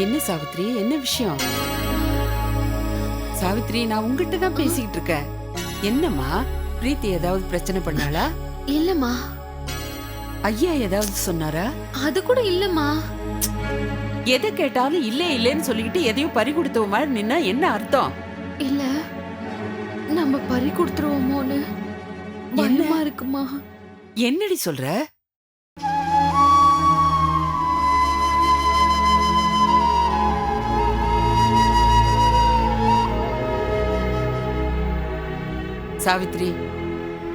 என்ன சாவித்ரி, என்ன விஷயம்? சாவித்ரி, நான் உங்ககிட்ட தான் பேசிக்கிட்டு இருக்கேன். என்னம்மா, பிரீத்தி ஏதாவது பிரச்சனை பண்ணாளா? இல்லம்மா. ஐயா ஏதாவது சொன்னாரா? அது கூட இல்லம்மா. எதை கேட்டாலும் இல்ல இல்லன்னு சொல்லிக்கிட்டு எதையும் பறி கொடுத்தவ மாதிரி நின்னா என்ன அர்த்தம்? இல்ல, நம்ம பறி கொடுத்துருவோமோன்னு பயமா இருக்குமா. என்னடி சொல்ற? சாவித்ரி,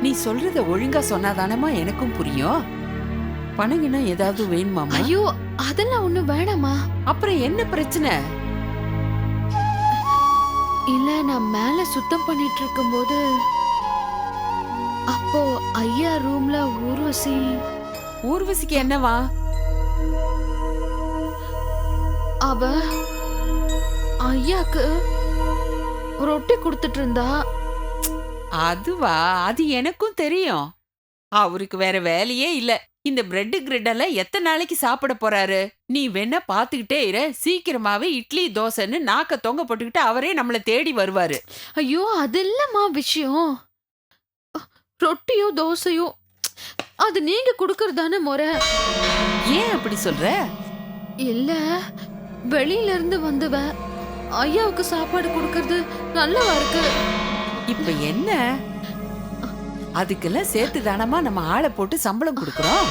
நீ சொல்றத ஒழுங்கா சொன்னாதானமா எனக்கும் புரியும். பணங்கினா ஏதாவது வேணுமாமா? ஐயோ, அதெல்லாம் ஒண்ணும் வேணாமா. அப்புறம் என்ன பிரச்சனை? இல்ல, நான் மேல சுத்தம் பண்ணிட்டு இருக்கும்போது அப்போ ஐயா ரூம்ல ஊர்வசி. ஊர்வசிக்கு என்னவா? அவ ஐயாக்கு ரொட்டி கொடுத்துட்டு இருந்தா. அதுவா? அது எனக்கும் தெரியும். அவருக்கு வேற வேலையே இல்ல. இந்த பிரெட் கிரெட் எத்தனை நாளைக்கு சாப்பிட போறாரு? நீ வேணா பாத்துக்கிட்டே இரு. சீக்கிரமாவே இட்லி தோசைன்னு நாக்க தொங்க போட்டுக்கிட்டு அவரே நம்மள தேடி வருவாரு. ஐயோ, அது இல்லம்மா விஷயம். ரொட்டியோ தோசையோ அது நீங்க குடுக்கறதான முறை. ஏன் அப்படி சொல்ற? இல்ல, வெளியில இருந்து வந்தவ ஐயாவுக்கு சாப்பாடு கொடுக்கறது நல்லவா இருக்கு. இப்ப என்ன? அதுக்கெல்லாம் சேர்த்து தானமா நம்ம ஆளை போட்டு சம்பளம் கொடுக்கறோம்.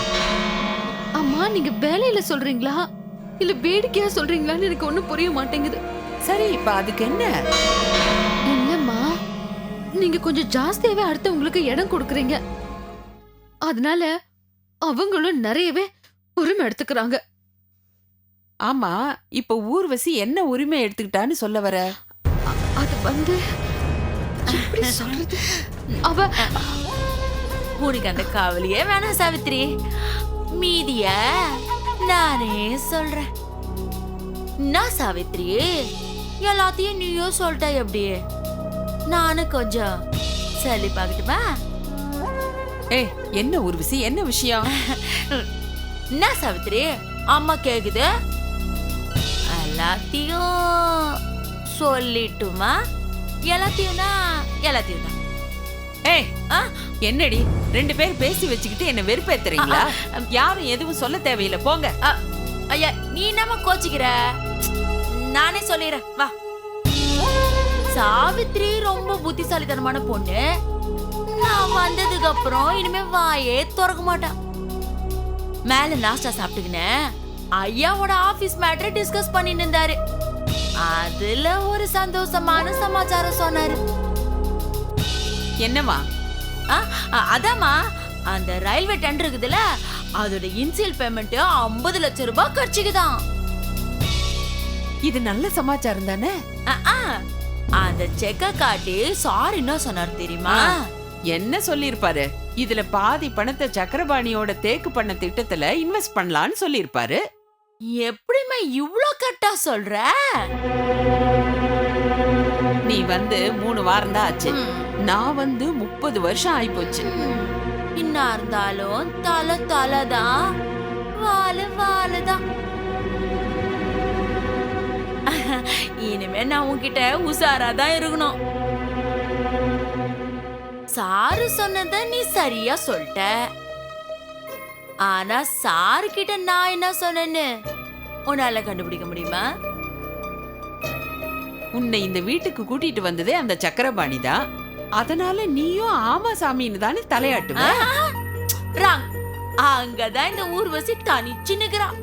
அம்மா, நீங்க வேலையில சொல்றீங்களா இல்ல வேடிக்கையா சொல்றீங்களான்னு எனக்கு ஒண்ணும் புரிய மாட்டேங்குது. சரி, இப்ப அதுக்கு என்ன? இல்லம்மா, நீங்க கொஞ்சம் ஜாஸ்தியாவே அடுத்தவங்களுக்கு இடம் கொடுக்கறீங்க. அதனால அவங்களும் நிறையவே உரிமை எடுத்துக்கிறாங்க. ஆமா, இப்ப ஊர்வசி என்ன உரிமை எடுத்துக்கிட்டான்னு சொல்ல வர? அது வந்து எப்படி சொல்றது? அவ உனக்கு அந்த கவலையே வேணாம் சாவித்ரி. மீதிய நானே சொல்றேன். நான் சாவித்ரி, எல்லாத்தையும் நீயும் சொல்லிட்ட எப்படி? நானும் கொஞ்சம் சொல்லி பார்க்கட்டுமா? ஏய், என்ன ஊர்வசி, என்ன விஷயம்? என்ன சாவித்ரி, அம்மா கேக்குது? எல்லாத்தையும் சொல்லிட்டுமா? எல்லாத்தையும் தான். ஏய், என்னடி ரெண்டு பேரும் பேசி வச்சுக்கிட்டு என்ன வெறுப்பேத்துறீங்களா? யாரும் எதுவும் சொல்ல தேவையில்லை, போங்க. ஐயா, நீ என்னமா கோச்சிக்கிற? நானே சொல்லிடுறேன், வா. சாவித்ரி ரொம்ப புத்திசாலித்தனமான பொண்ணு. நான் வந்ததுக்கு அப்புறம் இனிமே வாயே திறக்க மாட்டான். மேல நாஸ்டா சாப்பிட்டுக்கினேன். ஐயாவோட ஆபீஸ் மேட்டரை டிஸ்கஸ் பண்ணிட்டு இருந்தாரு. அதுல ஒரு சந்தோஷமான சமாச்சாரம் சொன்னாரு. என்னவா? அதாமா, அந்த ரயில்வே டெண்டர் இருக்குதுல, அதோட இன்சியல் பேமெண்ட் 50 லட்சம் ரூபாய் கட்சிக்குதான். இது நல்ல சமாச்சாரம் தானே? அந்த செக்க காட்டி சாரி என்ன சொன்னார் தெரியுமா? என்ன சொல்லிருப்பாரு? இதுல பாதி பணத்தை சக்கரபாணியோட தேக்கு பண்ண திட்டத்துல இன்வெஸ்ட் பண்ணலாம்னு சொல்லிருப்பாரு. எப்படிமா இவ்ளோ கட்டா சொல்ற? நீ வந்து 3 வாரம் தான் ஆச்சு. நான் வந்து 30 வருஷம் ஆயிப்போச்சு. இன்னா இருந்தாலும் தலைதான், வாலுதான். இனிமே நான் உன்கிட்ட உசாராதான் இருக்கணும். சாரு சொன்னத நீ சரியா சொல்லிட்ட. ஆனா சாரு கிட்ட நான் என்ன சொன்னேன்னு உன்னால கண்டுபிடிக்க முடியுமா? உன்னை இந்த வீட்டுக்கு கூட்டிட்டு வந்ததே அந்த சக்கரபாணி தான். அதனால நீயும் ஆமா சாமின்னு தானே தலையாட்டுவ. அங்கதான் இந்த ஊர்வசி தனிச்சு நிக்கிறான்.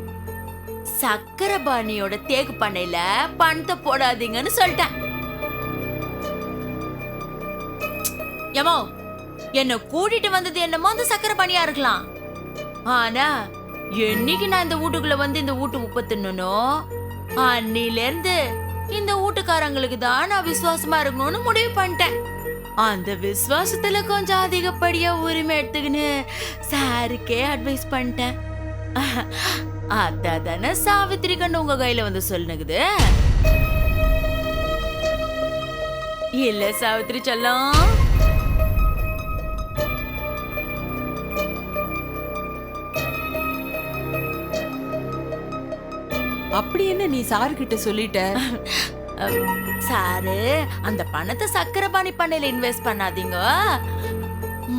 சக்கரபாணியோட தேக்கு பண்ணையில பணத்தை போடாதீங்கன்னு சொல்லிட்டேன். ஏமோ, என்ன கூட்டிட்டு வந்தது என்னமோ அந்த சக்கரபாணியா இருக்கலாம். ஆனா என்னைக்கு நான் இந்த வீட்டுக்குள்ள வந்து இந்த வீட்டு உப்பு தின்னனோ அன்னில இருந்து இந்த வீட்டுக்காரங்களுக்கு தான் நான் விசுவாசமா இருக்கணும்னு முடிவு பண்ணிட்டேன். அந்த விசுவாசத்துல கொஞ்சம் அதிகப்படியா உரிமை எடுத்துக்கின்னு சாருக்கே அட்வைஸ் பண்ணிட்டேன். அதானே சாவித்திரி கண்ணு உங்க கையில வந்து சொல்லுங்குது. இல்ல சாவித்திரி செல்லம்? அப்படி என்ன நீ சாரு கிட்ட சொல்லிட்ட? சாரு, அந்த பணத்தை சக்கரபாணி பண்ணையில இன்வெஸ்ட் பண்ணாதீங்க,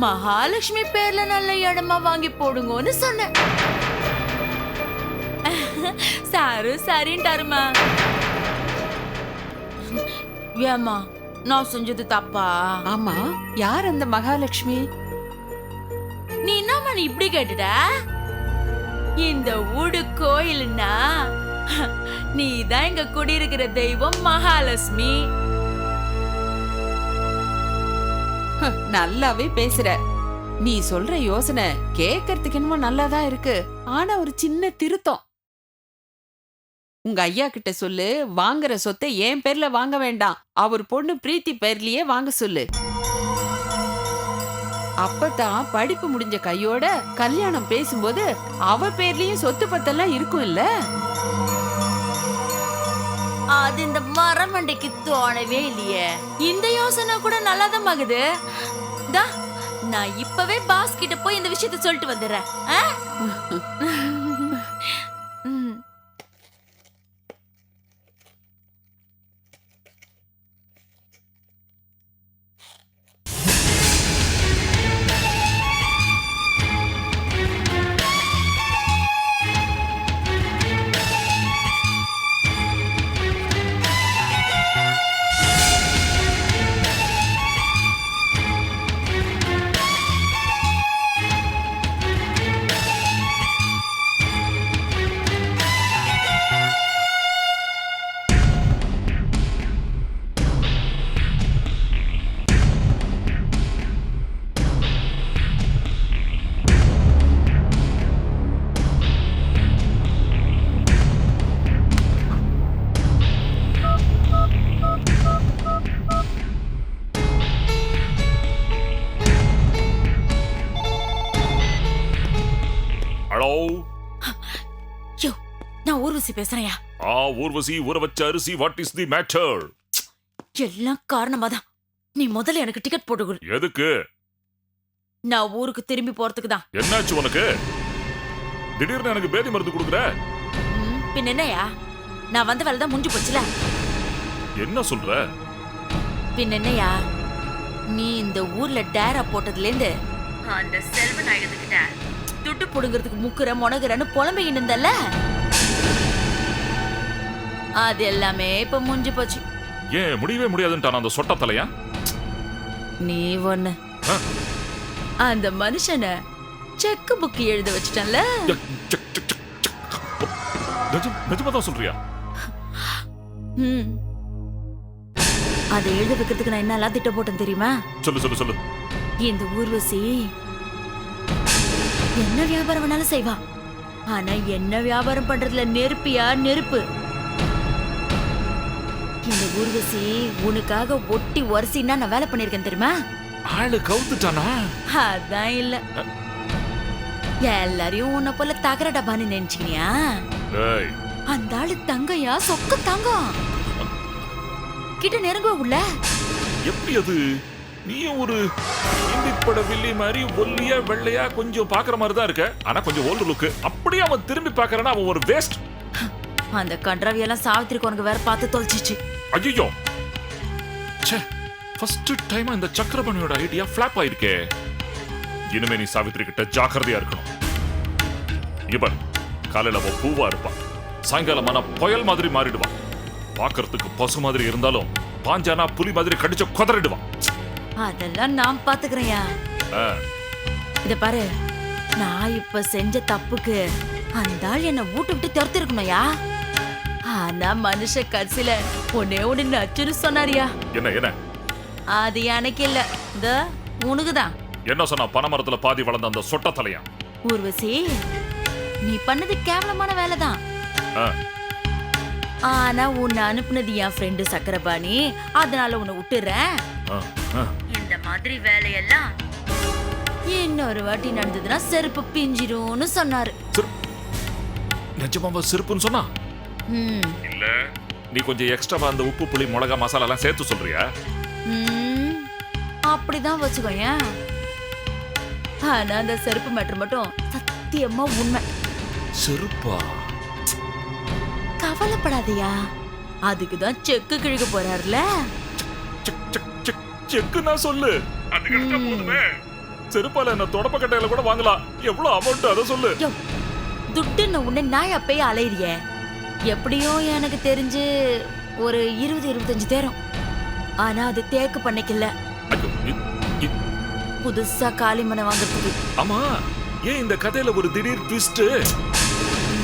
மகாலட்சுமி பேர்ல நல்ல இடமா வாங்கி போடுங்கன்னு சொன்னேன். சாரு சரின்ட்டாருமா. ஏமா நான் செஞ்சது தப்பா? ஆமா, யார் அந்த மகாலட்சுமி? நீ என்னம்மா நீ இப்படி கேட்டுட்ட? இந்த ஊடு கோயில்னா நீதான் இங்க குடியிருக்கிற தெய்வம் மகாலட்சுமி. நல்லாவே பேசுற. நீ சொல்ற யோசனை கேட்கறதுக்கு என்னமோ நல்லாதான் இருக்கு. ஆனா ஒரு சின்ன திருத்தம். உங்க ஐயா கிட்ட சொல்லு, வாங்குற சொத்தை என் பேர்ல வாங்க வேண்டாம், அவர் பொண்ணு பிரீத்தி பேர்லயே வாங்க சொல்லு. அப்பதான் படிப்பு முடிஞ்ச கையோட கல்யாணம் பேசும்போது அவ பேர்லயும் சொத்து பத்தெல்லாம் இருக்கும் இல்ல? அது இந்த மரமண்டைக்கு தோணவே இல்லையே. இந்த யோசனை கூட நல்லாதான் ஆகுது. நான் இப்பவே பாஸ் கிட்ட போய் இந்த விஷயத்தை சொல்லிட்டு வந்துடுறேன். நான் ஊர்வசி பேசுறேன்யா. ஊர்வசி, ஊற வச்ச அரிசி, வாட் இஸ் தி மேட்டர்? எல்லாம் காரணமாதான். நீ முதல்ல எனக்கு டிக்கெட் போட்டு கொடு. எதுக்கு? நான் ஊருக்கு திரும்பி போறதுக்கு தான். என்னாச்சு உனக்கு? திடீர்னு எனக்கு பேதி மருந்து கொடுக்குற? பின் என்னையா, நான் வந்த வேலை தான் முடிஞ்சு போச்சுல. என்ன சொல்ற? பின் என்னையா, நீ இந்த ஊர்ல டேரா போட்டதுல இருந்து அந்த செல்வன் ஆயிடுதுகிட்ட துட்டு புடுங்கிறதுக்கு முக்குற முனகுறன்னு புலம்பிக்கிட்டு இருந்தல்ல, அது எல்லாமே இப்ப முடிஞ்சு போச்சு. ஏன் முடியவே முடியாதுன்ட்டான் அந்த சொட்ட தலையா? நீ ஒண்ணு அந்த மனுஷனை செக் புக் எழுத வச்சுட்டல. நிஜமாதான் சொல்றியா? அதை எழுத வைக்கிறதுக்கு நான் என்னெல்லாம் திட்டம் போட்டேன் தெரியுமா? சொல்லு சொல்லு சொல்லு. இந்த ஊர்வசி என்ன வியாபாரம் வேணாலும் செய்வா, ஆனா என்ன வியாபாரம் பண்றதுல நெருப்பியா நெருப்பு. இந்த ஊர்வசி உனக்காக ஒட்டி வரிசைன்னா நான் வேலை பண்ணிருக்கேன் தெரியுமா? ஆளு கவுத்துட்டானா? அதான் இல்ல, எல்லாரையும் உன்னை போல தகர டப்பான்னு நினைச்சுக்கினியா? அந்த ஆளு தங்கையா, சொக்க தங்கம். கிட்ட நெருங்க உள்ள. எப்படி அது? நீயும் ஒரு இந்திப்பட வில்லி மாதிரி ஒல்லியா வெள்ளையா கொஞ்சம் பாக்குற மாதிரி தான் இருக்க, ஆனா கொஞ்சம் ஓல்டு லுக். அப்படியே அவன் திரும்பி பாக்குறானா அவன் ஒரு வேஸ்ட். அந்த கன்றாவியெல்லாம் சாவித்திரி உனக்கு வேற பார்த்து தொலைச்சிச்சு. ஐயோ, ஃபர்ஸ்ட் டைம் இந்த சக்கரபாணியோட ஐடியா ஃபிளாப் ஆயிருக்கே. இனிமே நீ சாவித்திரி கிட்ட ஜாக்கிரதையா இருக்கணும். இவன் காலையில அவ பூவா இருப்பான், சாயங்காலமான புயல் மாதிரி மாறிடுவான். பாக்குறதுக்கு பசு மாதிரி இருந்தாலும் பாஞ்சானா புலி மாதிரி கடிச்சு கொதறிடுவான். அதெல்லாம் நான் பாத்துக்கிறேன்யா. இத பாரு, நான் இப்ப செஞ்ச தப்புக்கு அந்த ஆள் என்ன வீட்டு விட்டு துரத்தி இருக்கணும்யா. ஆனா மனுஷ கடைசியில ஒன்னே ஒண்ணு நச்சுன்னு சொன்னாரியா. என்ன என்ன? அது எனக்கு இல்ல, இந்த உனக்குதான். என்ன சொன்னா? பனைமரத்துல பாதி வளர்ந்த அந்த சொட்ட தலையா? ஊர்வசி, நீ பண்ணது கேவலமான வேலைதான். ஆனா உன்னை அனுப்புனது என் ஃப்ரெண்டு சக்கரபாணி, அதனால உன்னை விட்டுறேன். இந்த மாதிரி வேலையெல்லாம் இன்னொரு வாட்டி நடந்ததுன்னா செருப்பு பிஞ்சிரும்னு சொன்னாரு. நிஜமாவா செருப்புன்னு சொன்னா? இல்ல நீ கொஞ்சம் எக்ஸ்ட்ராவா அந்த உப்பு புளி மிளகா மசாலா எல்லாம் சேர்த்து சொல்றியா? அப்படிதான் வச்சுக்கோயேன். ஆனா அந்த செருப்பு மேட்டர் மட்டும் சத்தியமா உண்மை. செருப்பா? கவலைப்படாதயா, அதுக்குதான் செக்கு கிழிக்க போறாருல. செக்கு நான் சொல்லு, அது கிடைச்சா போதுமே. செருப்பால என்ன தொடப்ப கட்டையில கூட வாங்கலாம். எவ்வளவு அமௌண்ட் அத சொல்லு. துட்டுன்னு உன்னை நான் அப்பயே அலையிறிய. எப்படியும் எனக்கு தெரிஞ்சு ஒரு 20-25 தேரும். ஆனா அது தேக்கு பண்ணிக்கல, புதுசா காளிமனை வாங்குறதுக்கு. ஆமா, ஏன் இந்த கதையில ஒரு திடீர் ட்விஸ்ட்?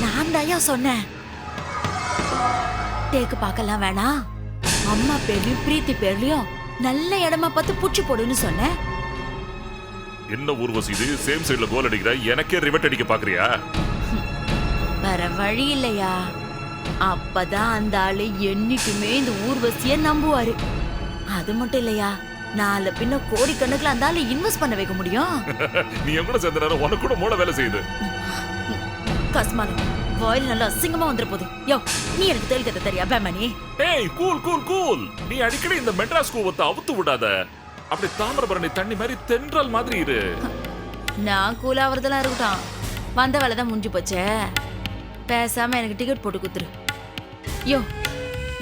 நான் தாயா சொன்னேன், தேக்கு பார்க்கலாம் வேணாம், அம்மா பேர்லயும் பிரீத்தி பேர்லயும் நல்ல இடமா பார்த்து பூச்சி போடுன்னு சொன்னேன். என்ன ஊர்வசி இது, சேம் சைடுல கோல் அடிக்கிற, எனக்கே ரிவெட் அடிக்க பாக்குறியா? வேற வழி இல்லையா, அப்பதான் அந்த ஆளு என்னைக்குமே இந்த ஊர்வசிய நம்புவாரு. அது மட்டும் இல்லையா, நாலு பின்ன கோடிக்கணக்குல அந்த ஆளு இன்வெஸ்ட் பண்ண வைக்க முடியும். நீ என் கூட சேர்ந்த நேரம் உனக்கு கூட மூளை வேலை செய்யுது. கஸ்மாலம் வாயில் நல்லா அசிங்கமா வந்துற போது. யோ, நீ எனக்கு தெல் கத்த தெரியா பேமணி? ஏய் கூல் கூல் கூல், நீ அடிக்கடி இந்த மெட்ராஸ் கூவத்தை அவுத்து விடாத. அப்படி தாமிரபரணி தண்ணி மாதிரி தென்றல் மாதிரி இரு. நான் கூலாவறதெல்லாம் இருக்கட்டும், வந்த வேலை தான் முடிஞ்சு போச்சே. பேசாம எனக்கு டிக்கெட் போட்டு குத்துரு. யோ,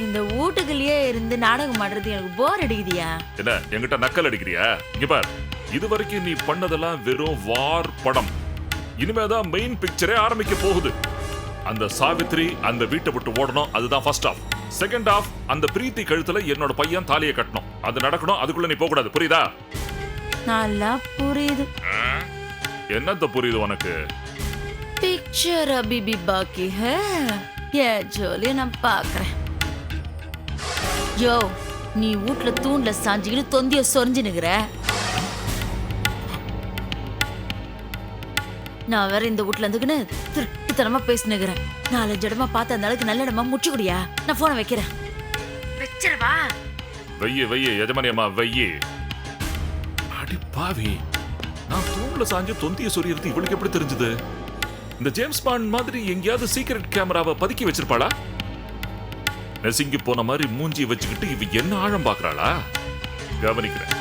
இந்த வீட்டுக்குள்ளேயே இருந்து நாடகம் ஆடுறது எனக்கு போர் அடிக்குதியா? என்ன என்கிட்ட நக்கல் அடிக்கிறியா? இங்க பார், இது வரைக்கும் நீ பண்ணதெல்லாம் வெறும் வார் படம். இனிமேதான் மெயின் பிக்சரே ஆரம்பிக்க போகுது. அந்த சாவித்ரி அந்த வீட்டை விட்டு ஓடணும், அதுதான் ஃபர்ஸ்ட் ஹாஃப். செகண்ட் ஹாஃப், அந்த பிரீத்தி கழுத்துல என்னோட பையன் தாலியை கட்டணும், அது நடக்கணும். அதுக்குள்ள நீ போக கூடாது, புரியுதா? நல்லா புரியுது. என்னத்த புரியுது உனக்கு? பிக்சர் அபி பி பாக்கி ஹே, ஏ ஜோலி நான் பாக்குறேன். யோ, நீ வீட்ல தூண்ல சாஞ்சிக்கிட்டு தொந்திய சொரிஞ்சு நிக்கிற, நான் வேற இந்த வீட்ல இருந்துக்குன்னு திருட்டுத்தனமா பேசினுக்கிறேன். 4-5 இடமா பார்த்து அந்த அளவுக்கு நல்ல இடமா முச்சு குடியா. நான் போனை வைக்கிறேன். வச்சிரவா? வெய்ய எஜமானி அம்மா வெய்ய. அடி பாவி, நான் தூண்ல சாஞ்சு தொந்திய சொரியறது இவளுக்கு எப்படி தெரிஞ்சது? இந்த ஜேம்ஸ் பாண்ட் மாதிரி எங்கேயாவது சீக்ரெட் கேமராவை பதுக்கி வச்சிருப்பாளா? நெசிங்கி போன மாதிரி மூஞ்சி வச்சுக்கிட்டு இவ என்ன ஆழம் பாக்குறாளா? கவனிக்கிறேன்.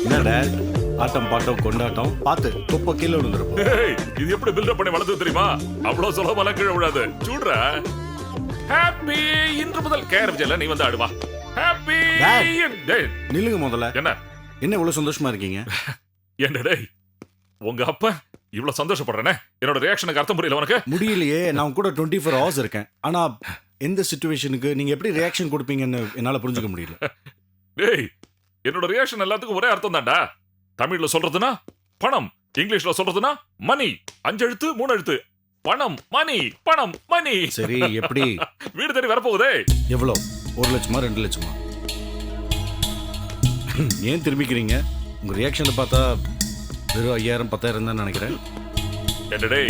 என்னடா ஆட்டம் பாட்டம் கொண்டாட்டம் பார்த்து குப்பை கீழே விழுந்துருப்போம். இது எப்படி பில்டப் பண்ணி வளர்த்து தெரியுமா? அவ்வளவு சுலபமா கீழே விடாது. சூடுற ஹாப்பி. இன்று முதல் கேர் விஜயல நீ வந்து ஆடுவா. ஹாப்பி. நில்லுங்க முதல்ல. என்ன என்ன இவ்வளவு சந்தோஷமா இருக்கீங்க? என்ன டேய், உங்க அப்பா இவ்வளவு சந்தோஷப்படுறேனே, என்னோட ரியாக்ஷனுக்கு அர்த்தம் புரியல உனக்கு? முடியலையே, நான் கூட 24 hours இருக்கேன். ஆனா எந்த சிச்சுவேஷனுக்கு நீங்க எப்படி ரியாக்ஷன் கொடுப்பீங்கன்னு என்னால புரிஞ்சுக்க முடியல. டேய், என்னோட ரியாக்ஷன் எல்லாத்துக்கும் ஒரே அர்த்தம் தான்டா. தமிழ்ல சொல்றதுன்னா பணம், இங்கிலீஷ்ல சொல்றதுன்னா மணி. 5 எழுத்து 3 எழுத்து. பணம் மணி, பணம் மணி. சரி, எப்படி? வீடு தேடி வரப்போகுதே. எவ்வளவு? 1 லட்சமா 2 லட்சமா? ஏன் திரும்பிக்கிறீங்க? உங்க ரியாக்ஷன்ல பார்த்தா வெறும் 5000 10,000 தான் நினைக்கிறேன். என்னடே,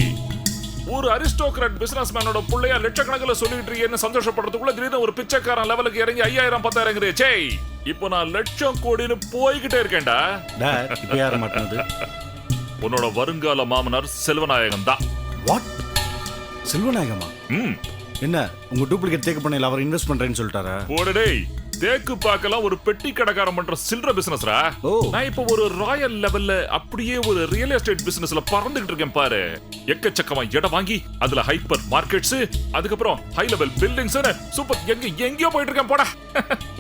ஒரு அரிஸ்டோகிராட் பிசினஸ் மேனோட புள்ளையா லட்சக்கணக்கில் சொல்லிட்டு இருக்கேன்னு சந்தோஷப்படுறதுக்குள்ள திடீர்னு ஒரு பிச்சைக்காரன் லெவலுக்கு இறங்கி 5000 10,000 சேய். இப்போ நான் லட்சம் கோடின்னு போய்கிட்டே இருக்கேன்டா. இப்ப யார மாட்டனது? உன்னோட வருங்கால மாமனார் செல்வநாயகம் தான். வாட்? செல்வநாயகமா? என்ன உங்க டூப்ளிகேட் தேக்கு பண்ணையில அவர் இன்வெஸ்ட் பண்றேன்னு சொல்லிட்டாரா? போடடே, தேக்கு பார்க்கலாம் ஒரு பெட்டி கடைக்காரன் பண்ற சில்லற பிசினஸ்ரா. நான் இப்போ ஒரு ராயல் லெவல்ல அப்படியே ஒரு ரியல் எஸ்டேட் பிசினஸ்ல பறந்துகிட்டு இருக்கேன் பாரு. எக்கச்சக்கமா இடம் வாங்கி அதுல ஹைப்பர் மார்க்கெட்ஸ், அதுக்கப்புறம் ஹை லெவல் பில்டிங்ஸ், சூப்பர் எங்கேயோ போயிட்டு இருக்கேன் போடா.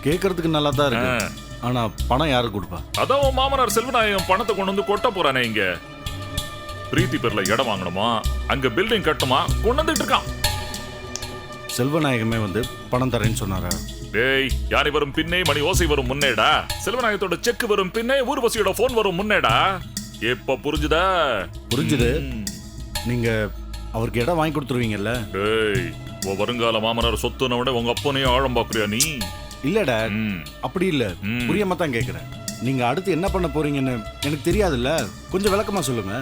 கேக்குறதுக்கு நல்லா தான் இருக்கு, ஆனா பணம் யாரு கொடுப்பா? அதான் உன் மாமனார் செல்வநாயகம் பணத்தை கொண்டு வந்து கொட்ட போறானே. இங்க பிரீத்தி பேர்ல இடம் வாங்கணுமா, அங்க பில்டிங் கட்டுமா, கொண்டு வந்துட்டு இருக்கான். செல்வநாயகமே வந்து பணம் தரேன்னு சொன்னாரா? டேய், யானை வரும் பின்னே மணி ஓசை வரும் முன்னேடா. செல்வநாயகத்தோட செக் வரும் பின்னே ஊர்வசியோட போன் வரும் முன்னேடா. எப்ப புரிஞ்சுதா? புரிஞ்சுது. நீங்க அவருக்கு இடம் வாங்கி கொடுத்துருவீங்கல்ல? டேய், உன் வருங்கால மாமனார் சொத்துன விட உங்க அப்பனையும் ஆழம் பாக்குறியா நீ? இல்ல டாட், ம், அப்படி இல்ல. ம். புரியாம தான் கேக்குறேன். நீங்க அடுத்து என்ன பண்ண போறீங்கன்னு எனக்கு தெரியாதுல்ல, கொஞ்சம் விளக்கமா சொல்லுங்க.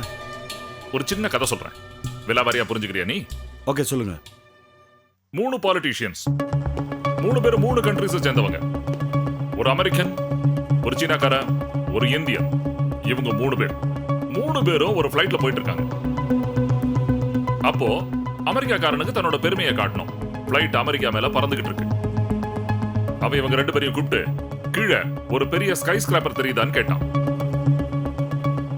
ஒரு சின்ன கதை சொல்றேன், விலாவாரியா புரிஞ்சுக்கிறியா நீ? ஓகே சொல்லுங்க. 3 பாலிட்டிஷியன்ஸ், 3 பேரும் 3 கண்ட்ரிஸை சேர்ந்தவங்க. ஒரு அமெரிக்கன், ஒரு சீனாக்காரன், ஒரு இந்தியன். இவங்க 3 பேரும் ஒரு ஃபிளைட்ல போயிட்டு இருக்காங்க. அப்போ அமெரிக்காக்காரனுக்கு தன்னோட பெருமையை காட்டணும். ஃபிளைட் அமெரிக்கா மேல பறந்துகிட்டு இருக்கு. அவன் இவங்க 2 பேரையும் கூப்பிட்டு கீழே ஒரு பெரிய ஸ்கை ஸ்கிராப்பர் தெரியுதான்னு கேட்டான்.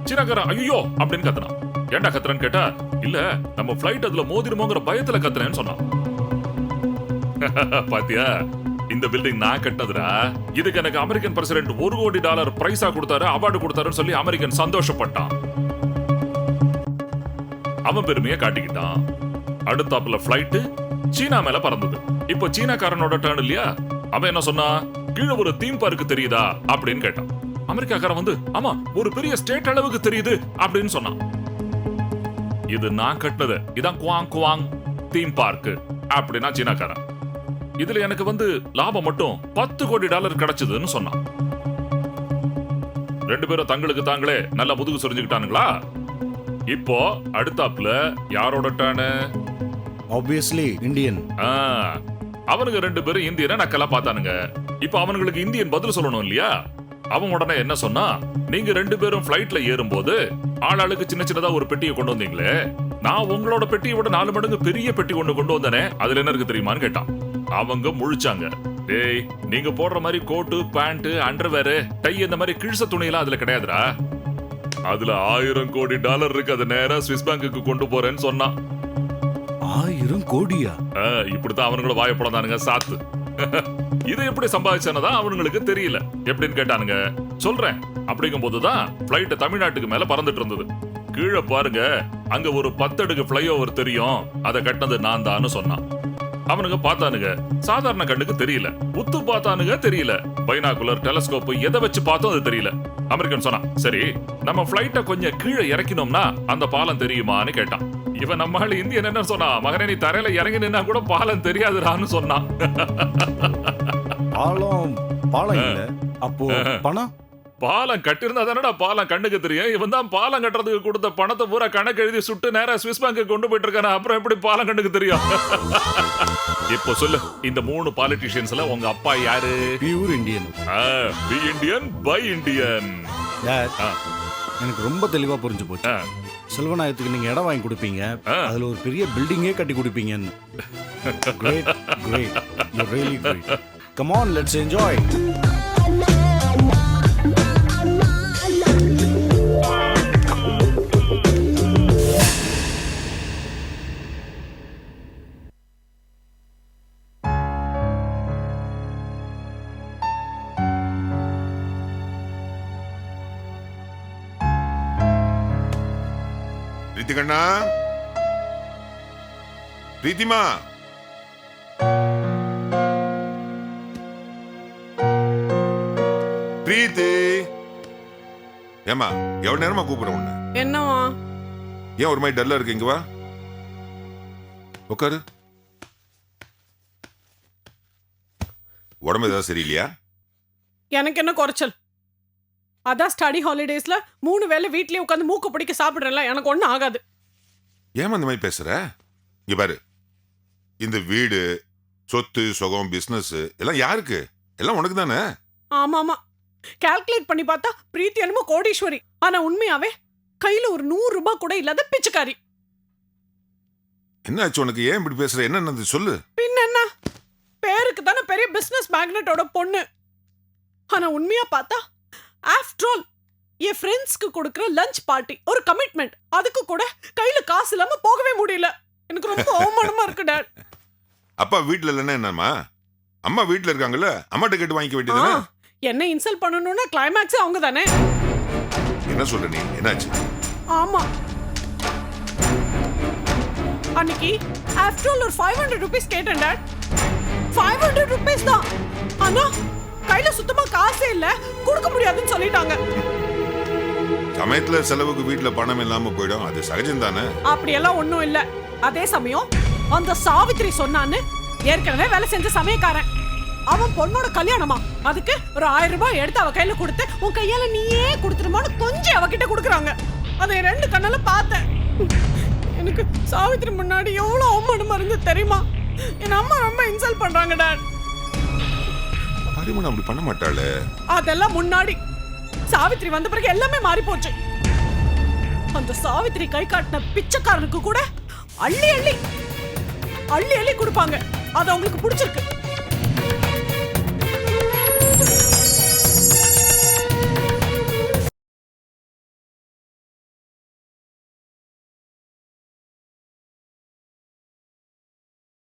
சீனாக்காரன் ஐயோ அப்படின்னு கத்துனான். ஏன்டா கத்துறன்னு கேட்டா, இல்ல நம்ம ஃபிளைட் அதுல மோதிருமோங்கிற பயத்துல கத்துறேன்னு சொன்னான். பாத்தியா, இந்த பில்டிங் நான் கட்டினதுடா. இதுக்கு எனக்கு அமெரிக்கன் பிரசிடென்ட் $1 கோடி பிரைஸா கொடுத்தாரு, அவார்டு கொடுத்தாருன்னு சொல்லி அமெரிக்கன் சந்தோஷப்பட்டான். அவன் பெருமையை காட்டிக்கிட்டான். அடுத்தாப்புல ஃபிளைட் சீனா மேல பறந்தது. இப்போ சீனாக்காரனோட டர்ன் இல்லையா? அவன் என்ன சொன்னா, கீழே ஒரு தீம் பார்க் தெரியுதா அப்படின்னு கேட்டான். அமெரிக்காக்காரன் வந்து ஆமா ஒரு பெரிய ஸ்டேட் அளவுக்கு தெரியுது அப்படின்னு சொன்னான். இது நான் கட்டினது, இதான் குவாங் குவாங் தீம் பார்க் அப்படின்னா சீனாக்காரன். இதுல எனக்கு வந்து லாபம் மட்டும் $10 கோடி கிடைச்சதுன்னு சொன்னான். 2 பேரும் தங்களுக்கு தாங்களே நல்லா முதுகு சொரிஞ்சுக்கிட்டானுங்களா? இப்போ அடுத்தாப்புல யாரோட டர்னு? Obviously Indian. அவனுங்க 2 பேரும் இந்தியனை நக்கலா பார்த்தானுங்க. இப்போ அவனுங்களுக்கு இந்தியன் பதில் சொல்லணும் இல்லையா? அவன் உடனே என்ன சொன்னா, நீங்க 2 பேரும் ஃபிளைட்ல ஏறும்போது ஆளாளுக்கு சின்ன சின்னதா ஒரு பெட்டியை கொண்டு வந்தீங்களே, நான் உங்களோட பெட்டியை விட 4 மடங்கு பெரிய பெட்டி கொண்டு வந்தேனே, அதுல என்ன இருக்கு தெரியுமான்னு கேட்டான். அவங்க முழிச்சாங்க. டேய், நீங்க போடுற மாதிரி கோட்டு பேண்ட் அண்டர்வேர் டை இந்த மாதிரி கிழிச துணியெல்லாம் அதுல கிடையாதுடா. அதுல $1000 கோடி இருக்கு, அதை நேரா ஸ்விஸ் பேங்குக்கு கொண்டு போறேன்னு சொன்னான். 1000 கோடியா? இப்படித்தான் அவனுங்கள வாயப்படாதானுங்க சாத்து. இது எப்படி சம்பாதிச்சானதான் அவனுங்களுக்கு தெரியல. எப்படின்னு கேட்டானுங்க. சொல்றேன். அப்படிங்கும் போதுதான் பிளைட் தமிழ்நாட்டுக்கு மேல பறந்துட்டு இருந்தது. கீழே பாருங்க, அங்க ஒரு 10 அடுக்கு ஃபிளைஓவர் தெரியும், அதை கட்டினது நான் தான்னு சொன்னான். அவனுங்க பார்த்தானுங்க, சாதாரண கண்ணுக்கு தெரியல. உத்து பார்த்தானுங்க, தெரியல. பைனாகுலர் டெலஸ்கோப் எதை வச்சு பார்த்தோம் அது தெரியல. அமெரிக்கன் சொன்னான், சரி நம்ம பிளைட்ட கொஞ்சம் கீழே இறக்கினோம்னா அந்த பாலம் தெரியுமான்னு கேட்டான். இவன் நம்ம இந்தியன் என்ன சொன்னா, மகனே நீ தரையில இறங்கி நின்னா கூட பாலம் தெரியாதுடான்னு சொன்னான். பாலம் இல்ல, அப்போ பணம்? பாலம் கட்டிருந்தா தானடா பாலம் கண்ணுக்கு தெரியும். இவன் தான் பாலம் கட்டுறதுக்கு கொடுத்த பணத்தை பூரா கணக்கு எழுதி சுட்டு நேரா ஸ்விஸ் பேங்க் கொண்டு போயிட்டு இருக்கான, அப்புறம் எப்படி பாலம் கண்ணுக்கு தெரியும்? இப்போ சொல்லு, இந்த 3 பாலிட்டிஷியன்ஸ்ல உங்க அப்பா யாரு? Pure Indian. Be Indian buy Indian. எனக்கு ரொம்ப தெளிவா புரிஞ்சு போச்சு. செல்வநாயகத்துக்கு நீங்க இடம் வாங்கி கொடுப்பீங்க, அதுல ஒரு பெரிய பில்டிங்கே கட்டி கொடுப்பீங்கன்னு. Great great, you really great. Come on, let's enjoy. பிரீத்திகண்ணா, பிரீத்திமா, பிரீத்தி. ஏமா எவ்வளவு நேரமா கூப்பிடுற உன்ன? என்னவா? ஏன் ஒரு மாதிரி டல்லா இருக்கு? இங்க வா, உட்காரு. உடம்பு ஏதாவது சரியில்லையா? எனக்கு என்ன குறைச்சல்? அதான் ஸ்டடி ஹாலிடேஸ்ல 3 வேளை வீட்லயே உட்காந்து மூக்கு பிடிக்க சாப்பிடுறேன்ல, எனக்கு ஒன்றும் ஆகாது. ஏமா இந்த மாதிரி பேசுற? இங்க பாரு, இந்த வீடு சொத்து சுகம் பிசினஸ் எல்லாம் யாருக்கு? எல்லாம் உனக்கு தானே. ஆமா ஆமா, கால்குலேட் பண்ணி பார்த்தா பிரீத்தி என்னமோ கோடீஸ்வரி, ஆனா உண்மையாவே கையில ஒரு 100 ரூபாய் கூட இல்லாத பிச்சைக்காரி. என்ன ஆச்சு உனக்கு? ஏன் இப்படி பேசுற? என்ன சொல்லு. பின்ன என்ன, பேருக்கு தானே பெரிய பிசினஸ் மேக்னெட்டோட பொண்ணு, ஆனா உண்மையா பார்த்தா ஆஃப்டர் ஆல் என் ஃப்ரெண்ட்ஸ்க்கு கொடுக்குற லஞ்ச் பார்ட்டி ஒரு கமிட்மெண்ட், அதுக்கு கூட கையில காசு இல்லாம போகவே முடியல. எனக்கு ரொம்ப அவமானமா இருக்கு டாட். அப்பா வீட்டுல இல்லைன்னா என்னம்மா? அம்மா வீட்டுல இருக்காங்கல்ல, அம்மாட்ட கேட்டு வாங்கிக்க வேண்டியதுதானே. என்ன இன்சல்ட் பண்ணணும்னா கிளைமேக்ஸ் அவங்க தானே. என்ன சொல்ற நீ? என்னாச்சு? ஆமா, அன்னைக்கு ஆஃப்டர் ஆல் ஒரு 500 ரூபீஸ் கேட்டேன் டாட். 500 ரூபீஸ் தான், ஆனா கையில சுத்தமா காசே இல்ல, கொடுக்க முடியாதுன்னு சொல்லிட்டாங்க. சமயத்துல செலவுக்கு வீட்டுல பணம் இல்லாம போயிடும், அது சகஜம் தானே. அப்படியெல்லாம் ஒண்ணும் இல்ல. அதே சமயம் அந்த சாவித்திரி சொன்னான்னு ஏற்கனவே வேலை செஞ்ச சமயக்காரன். அவன் பொண்ணோட கல்யாணமா, அதுக்கு ஒரு 1000 ரூபாய் எடுத்து அவ கையில கொடுத்து உன் கையால நீயே கொடுத்துருமான்னு கொஞ்சம் அவகிட்ட கொடுக்குறாங்க. அதை 2 கண்ணால பார்த்தேன். எனக்கு சாவித்திரி முன்னாடி எவ்வளவு அவமானமா இருந்து தெரியுமா? என் அம்மா ரொம்ப இன்சல்ட் பண்றாங்க டாட். பரிமளம் அப்படி பண்ண மாட்டாளே. அதெல்லாம் முன்னாடி. சாவித்திரி வந்த பிறகு எல்லாமே மாறி போச்சு. அந்த சாவித்திரி கை காட்டின பிச்சைக்காரனுக்கு கூட அள்ளி அள்ளி அள்ளி அள்ளி கொடுப்பாங்க. அது அவங்களுக்கு பிடிச்சிருக்கு.